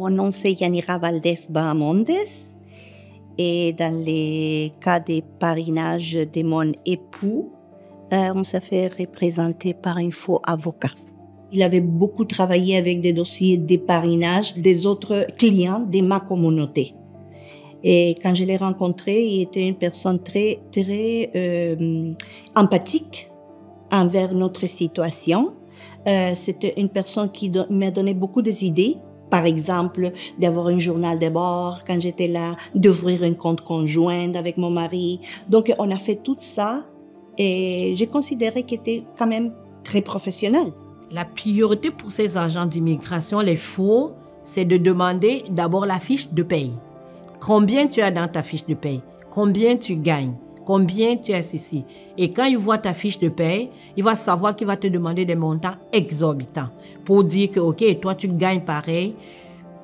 Mon nom c'est Yanira Valdez Bahamondes et dans les cas de parrainage de mon époux, on s'est fait représenter par un faux avocat. Il avait beaucoup travaillé avec des dossiers de parrainage des autres clients de ma communauté. Et quand je l'ai rencontré, il était une personne très empathique envers notre situation. C'était une personne qui m'a donné beaucoup d'idées. Par exemple, d'avoir un journal de bord quand j'étais là, d'ouvrir un compte conjoint avec mon mari. Donc, on a fait tout ça et j'ai considéré qu'il était quand même très professionnel. La priorité pour ces agents d'immigration, les faux, c'est de demander d'abord la fiche de paye. Combien tu as dans ta fiche de paye? Combien tu gagnes? Combien tu as ici? Et quand il voit ta fiche de paye, il va savoir qu'il va te demander des montants exorbitants pour dire que, OK, toi, tu gagnes pareil.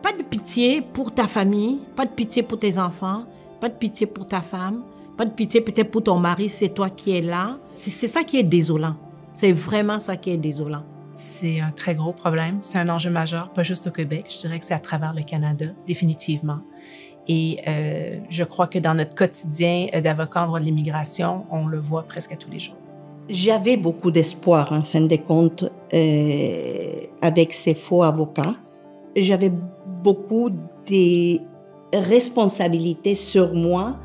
Pas de pitié pour ta famille, pas de pitié pour tes enfants, pas de pitié pour ta femme, pas de pitié peut-être pour ton mari, c'est toi qui es là. C'est ça qui est désolant. C'est vraiment ça qui est désolant. C'est un très gros problème. C'est un enjeu majeur, pas juste au Québec. Je dirais que c'est à travers le Canada, définitivement. Et je crois que dans notre quotidien d'avocat en droit de l'immigration, on le voit presque tous les jours. J'avais beaucoup d'espoir, en fin de compte, avec ces faux avocats. J'avais beaucoup de responsabilités sur moi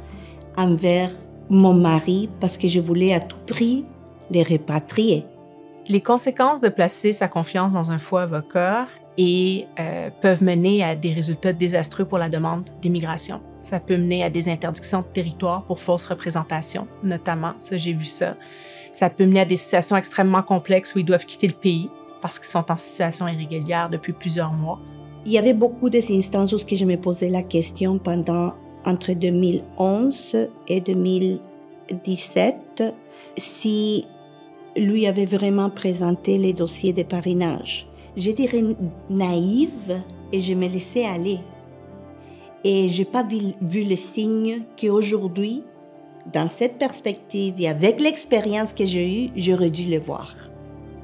envers mon mari parce que je voulais à tout prix les répatrier. Les conséquences de placer sa confiance dans un faux avocat peuvent mener à des résultats désastreux pour la demande d'immigration. Ça peut mener à des interdictions de territoire pour fausse représentation, notamment, ça j'ai vu ça. Ça peut mener à des situations extrêmement complexes où ils doivent quitter le pays parce qu'ils sont en situation irrégulière depuis plusieurs mois. Il y avait beaucoup d'instances où je me posais la question entre 2011 et 2017 si lui avait vraiment présenté les dossiers de parrainage. Je dirais naïve et je me laissais aller. Et je n'ai pas vu le signe qu'aujourd'hui, dans cette perspective et avec l'expérience que j'ai eue, j'aurais dû le voir.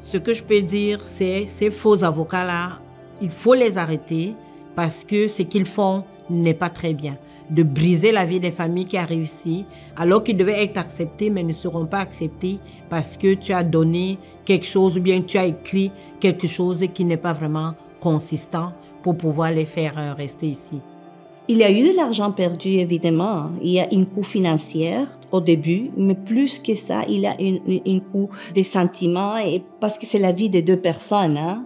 Ce que je peux dire, c'est ces faux avocats-là, il faut les arrêter parce que ce qu'ils font n'est pas très bien. De briser la vie des familles qui a réussi, alors qu'ils devaient être acceptés, mais ne seront pas acceptés parce que tu as donné quelque chose ou bien tu as écrit quelque chose qui n'est pas vraiment consistant pour pouvoir les faire rester ici. Il y a eu de l'argent perdu, évidemment. Il y a un coût financier au début, mais plus que ça, il y a un coût des sentiments, et parce que c'est la vie de deux personnes, hein?